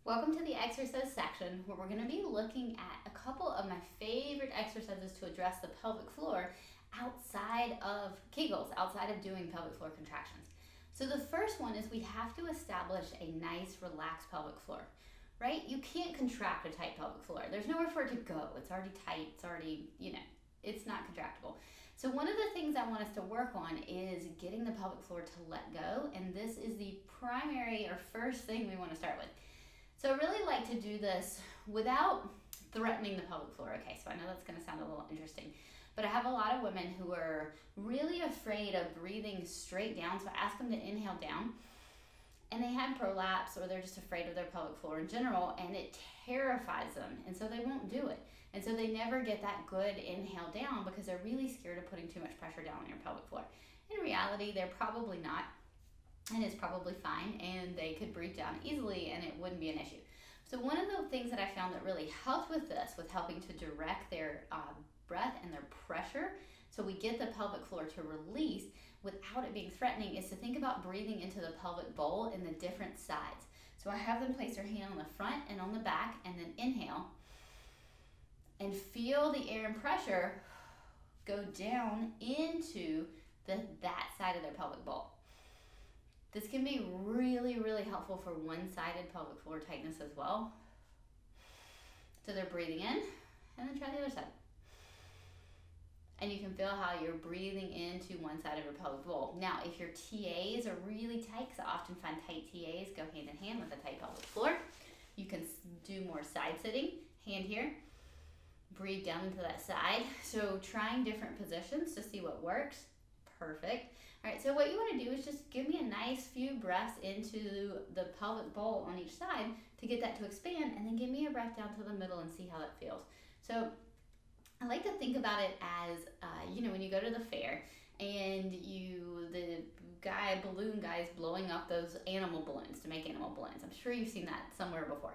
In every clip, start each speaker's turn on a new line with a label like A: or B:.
A: Welcome to the exercise section where we're going to be looking at a couple of my favorite exercises to address the pelvic floor outside of Kegels, outside of doing pelvic floor contractions. So the first one is we have to establish a nice relaxed pelvic floor, right? You can't contract a tight pelvic floor. There's nowhere for it to go. It's already tight. It's already, it's not contractible. So one of the things I want us to work on is getting the pelvic floor to let go, and this is the primary or first thing we want to start with. So I really like to do this without threatening the pelvic floor. Okay, so I know that's going to sound a little interesting, but I have a lot of women who are really afraid of breathing straight down. So I ask them to inhale down, and they have prolapse or they're just afraid of their pelvic floor in general, and it terrifies them, and so they won't do it. And so they never get that good inhale down because they're really scared of putting too much pressure down on your pelvic floor. In reality, they're probably not. And it's probably fine, and they could breathe down easily and it wouldn't be an issue. So one of the things that I found that really helped with this, with helping to direct their breath and their pressure, so we get the pelvic floor to release without it being threatening, is to think about breathing into the pelvic bowl in the different sides. So I have them place their hand on the front and on the back, and then inhale and feel the air and pressure go down into that side of their pelvic bowl. This can be really, really helpful for one-sided pelvic floor tightness as well. So they're breathing in, and then try the other side. And you can feel how you're breathing into one side of your pelvic bowl. Now, if your TAs are really tight, because I often find tight TAs go hand in hand with a tight pelvic floor, you can do more side sitting, hand here, breathe down into that side. So trying different positions to see what works. Perfect. All right, so what you want to do is just give me a nice few breaths into the pelvic bowl on each side to get that to expand, and then give me a breath down to the middle and see how that feels. So I like to think about it as, when you go to the fair and the balloon guy is blowing up those animal balloons to make animal balloons. I'm sure you've seen that somewhere before.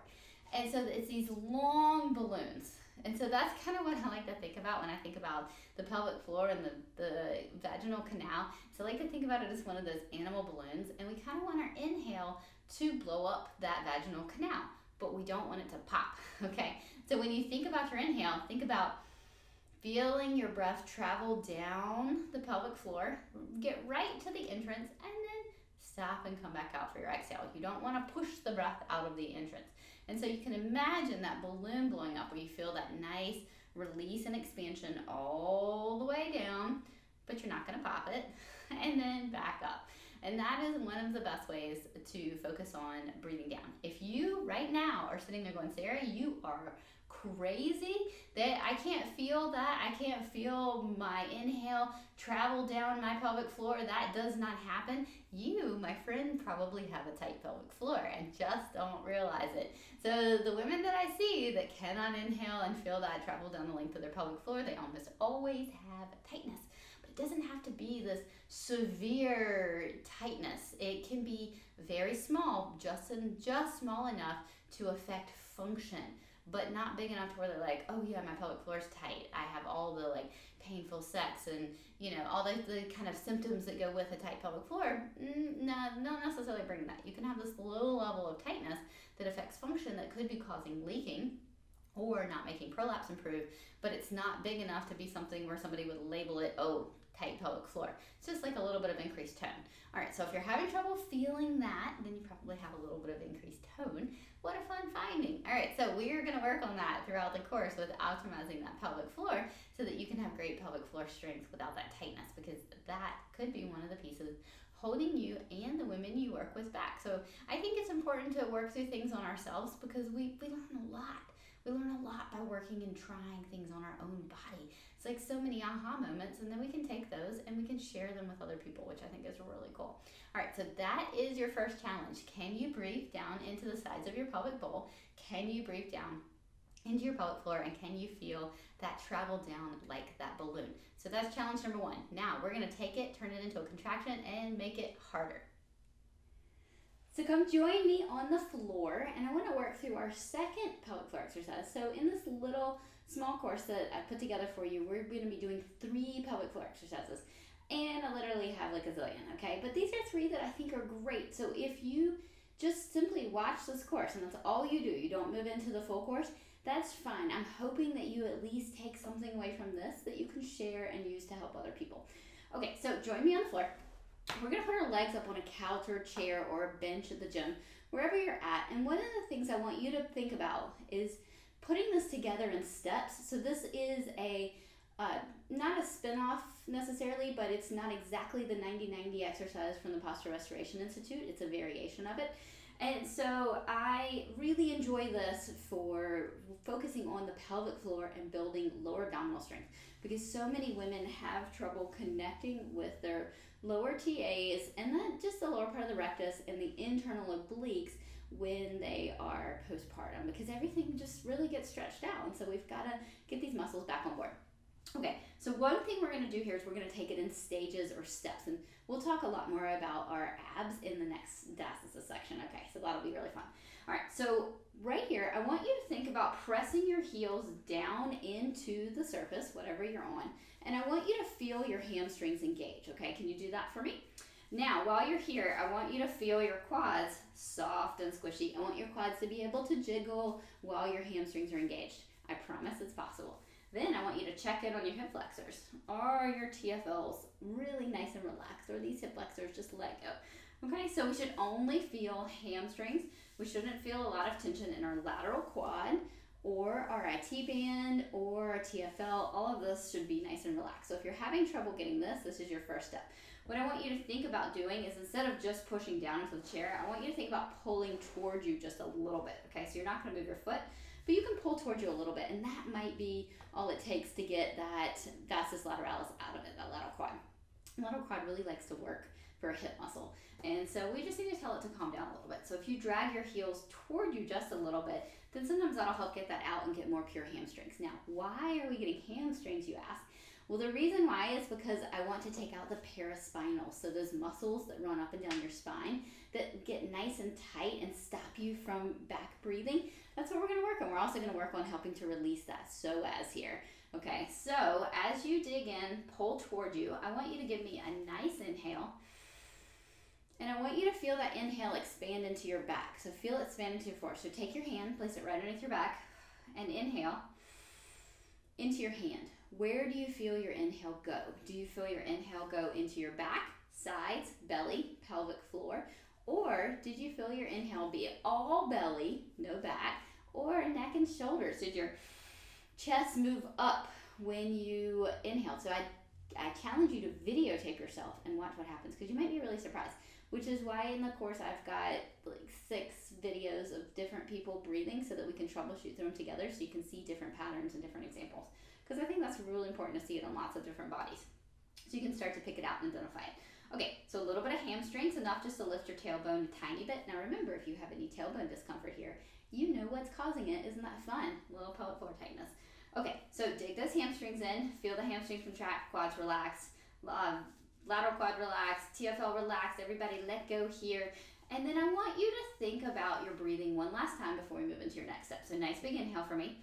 A: And so it's these long balloons. And so that's kind of what I like to think about when I think about the pelvic floor and the vaginal canal. So I like to think about it as one of those animal balloons, and we kind of want our inhale to blow up that vaginal canal, but we don't want it to pop, okay? So when you think about your inhale, think about feeling your breath travel down the pelvic floor, get right to the entrance, and then stop and come back out for your exhale. You don't want to push the breath out of the entrance. And so you can imagine that balloon blowing up where you feel that nice release and expansion all the way down, but you're not going to pop it, and then back up. And that is one of the best ways to focus on breathing down. If you right now are sitting there going, Sarah, you are crazy, that I can't feel that. I can't feel my inhale travel down my pelvic floor. That does not happen. You, my friend, probably have a tight pelvic floor and just don't realize it. So the women that I see that cannot inhale and feel that travel down the length of their pelvic floor, they almost always have tightness. But it doesn't have to be this severe tightness. It can be very small, just small enough to affect function, but not big enough to where they're like, oh yeah, my pelvic floor is tight. I have all the painful sex and all the kind of symptoms that go with a tight pelvic floor. No, not necessarily bring that. You can have this low level of tightness that affects function that could be causing leaking or not making prolapse improve, but it's not big enough to be something where somebody would label it, oh, tight pelvic floor. It's just like a little bit of increased tone. All right, so if you're having trouble feeling that, then you probably have a little bit of increased tone. What a fun finding. All right, so we're gonna work on that throughout the course with optimizing that pelvic floor so that you can have great pelvic floor strength without that tightness, because that could be one of the pieces holding you and the women you work with back. So I think it's important to work through things on ourselves because we learn a lot. We learn a lot by working and trying things on our own body. It's like so many aha moments, and then we can take those and we can share them with other people, which I think is really cool. All right, so that is your first challenge. Can you breathe down into the sides of your pelvic bowl? Can you breathe down into your pelvic floor, and can you feel that travel down like that balloon? So that's challenge number one. Now we're gonna take it, turn it into a contraction, and make it harder. So come join me on the floor, and I want to work through our second pelvic floor exercise. So in this little small course that I put together for you, we're going to be doing 3 pelvic floor exercises. And I literally have like a zillion, okay? But these are 3 that I think are great. So if you just simply watch this course and that's all you do. You don't move into the full course. That's fine. I'm hoping that you at least take something away from this that you can share and use to help other people. Okay, so join me on the floor. We're gonna put our legs up on a couch or a chair or a bench at the gym, wherever you're at. And one of the things I want you to think about is putting this together in steps. So this is not a spin-off necessarily, but it's not exactly the 90-90 exercise from the Posture Restoration Institute. It's a variation of it. And so I really enjoy this for focusing on the pelvic floor and building lower abdominal strength, because so many women have trouble connecting with their lower TAs and then just the lower part of the rectus and the internal obliques when they are postpartum, because everything just really gets stretched out. And so we've got to get these muscles back on board. Okay, so one thing we're going to do here is we're going to take it in stages or steps, and we'll talk a lot more about our abs in the next diastasis section. Okay, so that'll be really fun. All right, so right here, I want you to think about pressing your heels down into the surface, whatever you're on, and I want you to feel your hamstrings engage. Okay, can you do that for me? Now, while you're here, I want you to feel your quads soft and squishy. I want your quads to be able to jiggle while your hamstrings are engaged. I promise it's possible. Then I want you to check in on your hip flexors. Are your TFLs really nice and relaxed? Or these hip flexors just let go? Okay, so we should only feel hamstrings. We shouldn't feel a lot of tension in our lateral quad or our IT band or our TFL. All of this should be nice and relaxed. So if you're having trouble getting this, this is your first step. What I want you to think about doing is, instead of just pushing down into the chair, I want you to think about pulling towards you just a little bit. Okay, so you're not going to move your foot, but you can pull towards you a little bit, and that might be all it takes to get that vastus lateralis out of it, that lateral quad. Lateral quad really likes to work for a hip muscle, and so we just need to tell it to calm down a little bit. So if you drag your heels toward you just a little bit, then sometimes that'll help get that out and get more pure hamstrings. Now, why are we getting hamstrings, you ask? Well, the reason why is because I want to take out the paraspinal, so those muscles that run up and down your spine that get nice and tight and stop you from back breathing. That's what we're going to work on. We're also going to work on helping to release that psoas here. Okay, so as you dig in, pull toward you, I want you to give me a nice inhale. And I want you to feel that inhale expand into your back. So feel it expand into your forearm. So take your hand, place it right underneath your back, and inhale into your hand. Where do you feel your inhale go? Do you feel your inhale go into your back, sides, belly, pelvic floor? Or did you feel your inhale be all belly, no back, or neck and shoulders? Did your chest move up when you inhaled? So I challenge you to videotape yourself and watch what happens, because you might be really surprised, which is why in the course I've got like 6 videos of different people breathing so that we can troubleshoot them together, so you can see different patterns and different examples. Because I think that's really important to see it on lots of different bodies, so you can start to pick it out and identify it. Okay, so a little bit of hamstrings, enough just to lift your tailbone a tiny bit. Now remember, if you have any tailbone discomfort here, you know what's causing it. Isn't that fun? A little pelvic floor tightness. Okay, so dig those hamstrings in. Feel the hamstrings contract, quads relax, lateral quad relax, TFL relax. Everybody let go here. And then I want you to think about your breathing one last time before we move into your next step. So nice big inhale for me.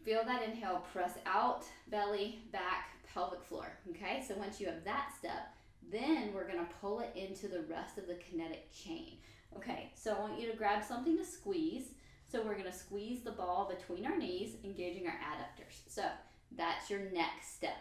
A: Feel that inhale, press out, belly, back, pelvic floor. Okay, so once you have that step, then we're going to pull it into the rest of the kinetic chain. Okay, so I want you to grab something to squeeze. So we're going to squeeze the ball between our knees, engaging our adductors. So that's your next step.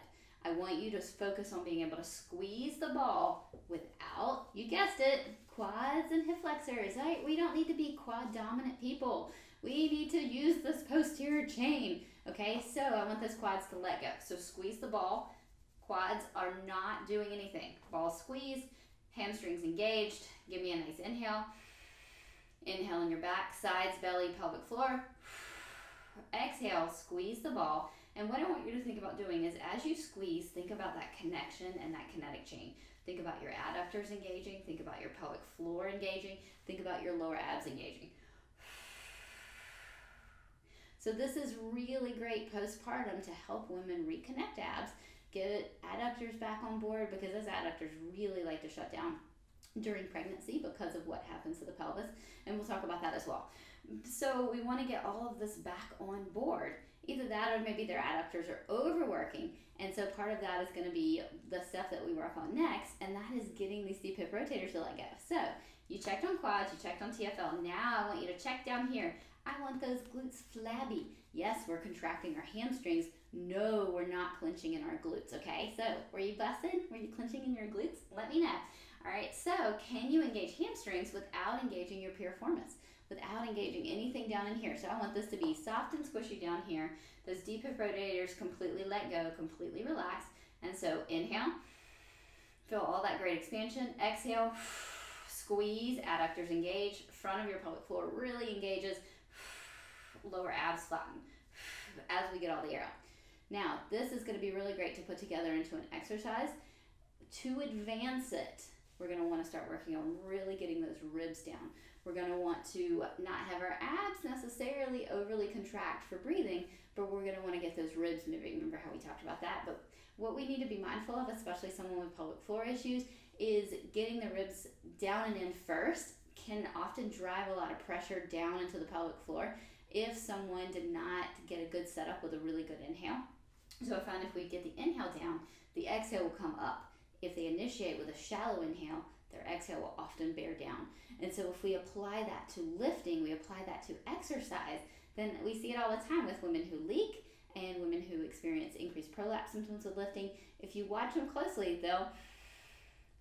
A: I want you to focus on being able to squeeze the ball without, you guessed it, quads and hip flexors, right? We don't need to be quad dominant people. We need to use this posterior chain. Okay, so I want those quads to let go. So squeeze the ball. Quads are not doing anything. Ball squeezed, hamstrings engaged. Give me a nice inhale. Inhale in your back, sides, belly, pelvic floor. Exhale, squeeze the ball. And what I want you to think about doing is, as you squeeze, think about that connection and that kinetic chain. Think about your adductors engaging. Think about your pelvic floor engaging. Think about your lower abs engaging. So this is really great postpartum to help women reconnect abs, get adductors back on board, because those adductors really like to shut down during pregnancy because of what happens to the pelvis, and we'll talk about that as well. So we want to get all of this back on board. Either that, or maybe their adductors are overworking, and so part of that is going to be the stuff that we work on next, and that is getting these deep hip rotators to let go. So You checked on quads, you checked on TFL. Now I want you to check down here. I want those glutes flabby. Yes, we're contracting our hamstrings. No, we're not clenching in our glutes, okay? So, were you busted? Were you clenching in your glutes? Let me know. All right, so can you engage hamstrings without engaging your piriformis, without engaging anything down in here? So I want this to be soft and squishy down here. Those deep hip rotators completely let go, completely relax. And so inhale, feel all that great expansion. Exhale, squeeze, adductors engage, front of your pelvic floor really engages, lower abs flatten as we get all the air out. Now, this is going to be really great to put together into an exercise. To advance it, we're going to want to start working on really getting those ribs down. We're going to want to not have our abs necessarily overly contract for breathing, but we're going to want to get those ribs moving. Remember how we talked about that? But what we need to be mindful of, especially someone with pelvic floor issues, is getting the ribs down and in first can often drive a lot of pressure down into the pelvic floor if someone did not get a good setup with a really good inhale. So I find if we get the inhale down, the exhale will come up. If they initiate with a shallow inhale, their exhale will often bear down. And so if we apply that to lifting, we apply that to exercise, then we see it all the time with women who leak and women who experience increased prolapse symptoms with lifting. If you watch them closely, they'll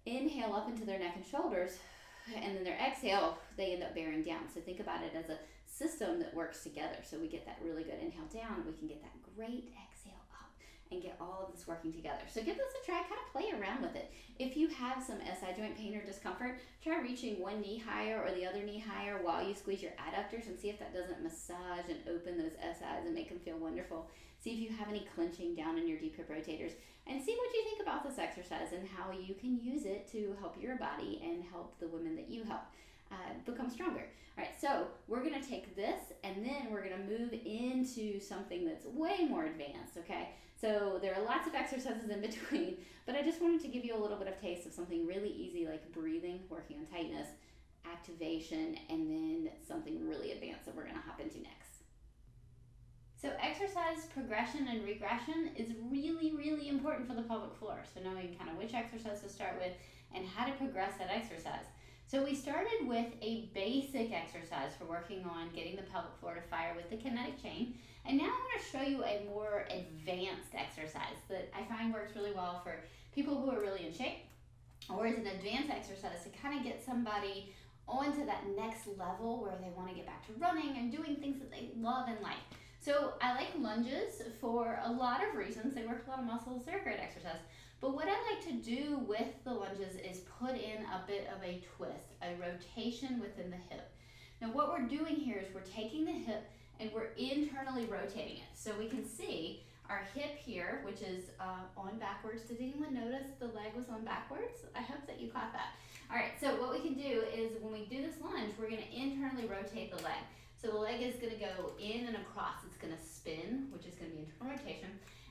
A: inhale up into their neck and shoulders, and then their exhale, they end up bearing down. So think about it as a system that works together. So we get that really good inhale down, we can get that great exhale up and get all of this working together. So give this a try, kind of play around with it. If you have some SI joint pain or discomfort, try reaching one knee higher or the other knee higher while you squeeze your adductors and see if that doesn't massage and open those SIs and make them feel wonderful. See if you have any clenching down in your deep hip rotators, and see what you think about this exercise and how you can use it to help your body and help the women that you help become stronger. All right, so we're gonna take this and then we're gonna move into something that's way more advanced, okay? So there are lots of exercises in between, but I just wanted to give you a little bit of taste of something really easy like breathing, working on tightness, activation, and then something really advanced that we're gonna hop into next. So exercise progression and regression is really, really important for the pelvic floor. So knowing kind of which exercise to start with and how to progress that exercise. So we started with a basic exercise for working on getting the pelvic floor to fire with the kinetic chain. And now I want to show you a more advanced exercise that I find works really well for people who are really in shape, or as an advanced exercise to kind of get somebody onto that next level where they want to get back to running and doing things that they love in life. So I like lunges for a lot of reasons. They work a lot of muscles. They're a great exercise. But what I like to do with the lunges is put in a bit of a twist, a rotation within the hip. Now what we're doing here is we're taking the hip and we're internally rotating it. So we can see our hip here, which is on backwards. Did anyone notice the leg was on backwards? I hope that you caught that. All right, so what we can do is when we do this lunge, we're gonna internally rotate the leg. So the leg is gonna go in and across. It's gonna spin, which is gonna be internal rotation,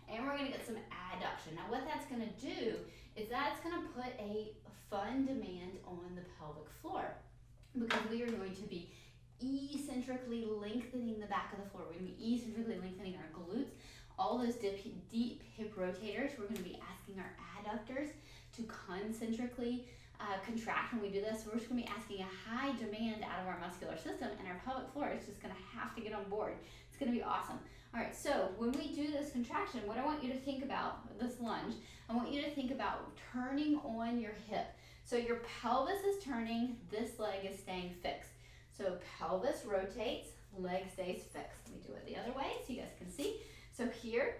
A: and we're gonna get some adduction. Now what that's gonna do is that's gonna put a fun demand on the pelvic floor, because we are going to be eccentrically lengthening the back of the floor. We're gonna be eccentrically lengthening our glutes, all those deep hip rotators. We're gonna be asking our adductors to concentrically contract when we do this. So we're just gonna be asking a high demand out of our muscular system, and our pelvic floor is just gonna have to get on board. It's gonna be awesome. All right, so when we do this contraction, what I want you to think about, this lunge, I want you to think about turning on your hip. So your pelvis is turning, this leg is staying fixed. So pelvis rotates, leg stays fixed. Let me do it the other way so you guys can see. So here,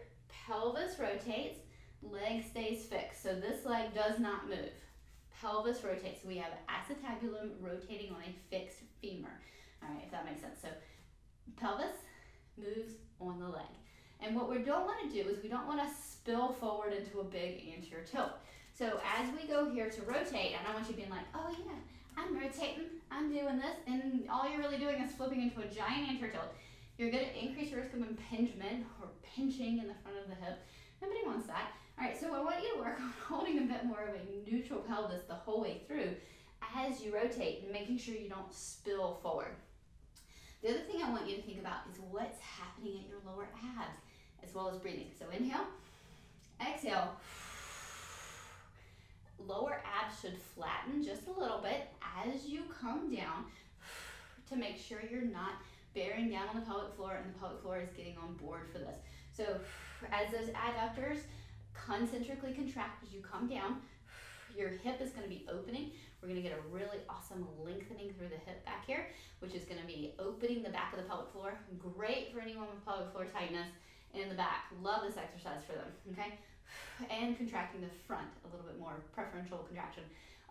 A: pelvis rotates, leg stays fixed. So this leg does not move. Pelvis rotates. So we have acetabulum rotating on a fixed femur. All right, if that makes sense. So pelvis moves on the leg. And what we don't want to do is we don't want to spill forward into a big anterior tilt. So as we go here to rotate, I don't want you being like, oh yeah, I'm rotating, I'm doing this, and all you're really doing is flipping into a giant anterior tilt. You're going to increase your risk of impingement or pinching in the front of the hip. Nobody wants that. All right, so I want you to work on holding a bit more of a neutral pelvis the whole way through as you rotate and making sure you don't spill forward. The other thing I want you to think about is what's happening at your lower abs, as well as breathing. So inhale, exhale, lower abs should flatten just a little bit as you come down to make sure you're not bearing down on the pelvic floor and the pelvic floor is getting on board for this. So as those adductors concentrically contract as you come down, your hip is going to be opening. We're going to get a really awesome lengthening through the hip back here, which is going to be opening the back of the pelvic floor. Great for anyone with pelvic floor tightness in the back. Love this exercise for them, okay? And contracting the front a little bit more, preferential contraction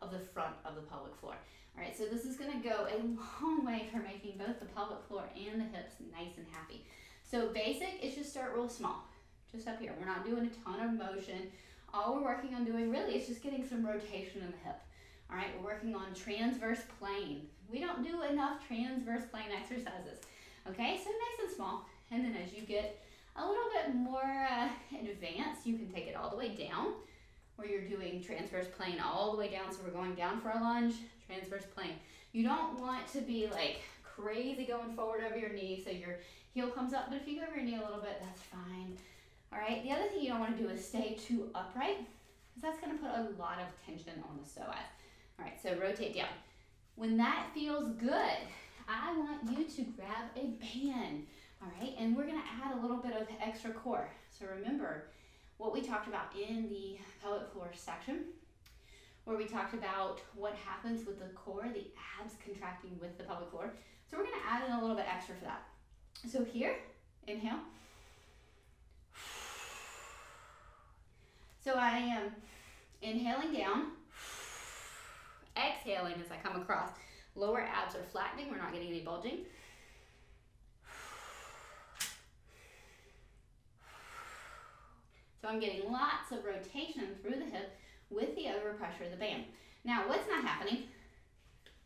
A: of the front of the pelvic floor. All right, so this is going to go a long way for making both the pelvic floor and the hips nice and happy. So basic is just start real small, just up here. We're not doing a ton of motion. All we're working on doing really is just getting some rotation in the hip. All right, we're working on transverse plane. We don't do enough transverse plane exercises. Okay, so nice and small. And then as you get a little bit more advanced, you can take it all the way down, where you're doing transverse plane all the way down. So we're going down for a lunge, transverse plane. You don't want to be like crazy going forward over your knee so your heel comes up, but if you go over your knee a little bit, that's fine. All right, the other thing you don't want to do is stay too upright, because that's going to put a lot of tension on the psoas. All right, so rotate down. When that feels good, I want you to grab a band, all right? And we're going to add a little bit of extra core. So remember what we talked about in the pelvic floor section, where we talked about what happens with the core, the abs contracting with the pelvic floor. So we're going to add in a little bit extra for that. So here, inhale. So I am inhaling down, exhaling as I come across. Lower abs are flattening, we're not getting any bulging. So I'm getting lots of rotation through the hip with the overpressure of the band. Now, what's not happening?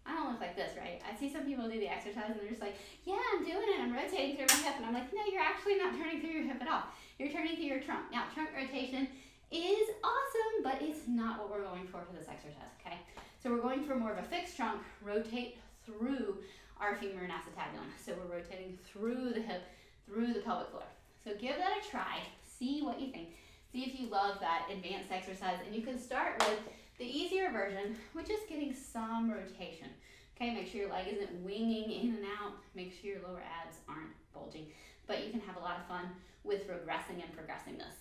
A: I don't look like this, right? I see some people do the exercise and they're just like, yeah, I'm doing it, I'm rotating through my hip. And I'm like, no, you're actually not turning through your hip at all. You're turning through your trunk. Now, trunk rotation is awesome, but it's not what we're going for this exercise, okay? So we're going for more of a fixed trunk, rotate through our femur and acetabulum. So we're rotating through the hip, through the pelvic floor. So give that a try, see what you think. See if you love that advanced exercise, and you can start with the easier version, which is getting some rotation. Okay, make sure your leg isn't winging in and out. Make sure your lower abs aren't bulging. But you can have a lot of fun with regressing and progressing this.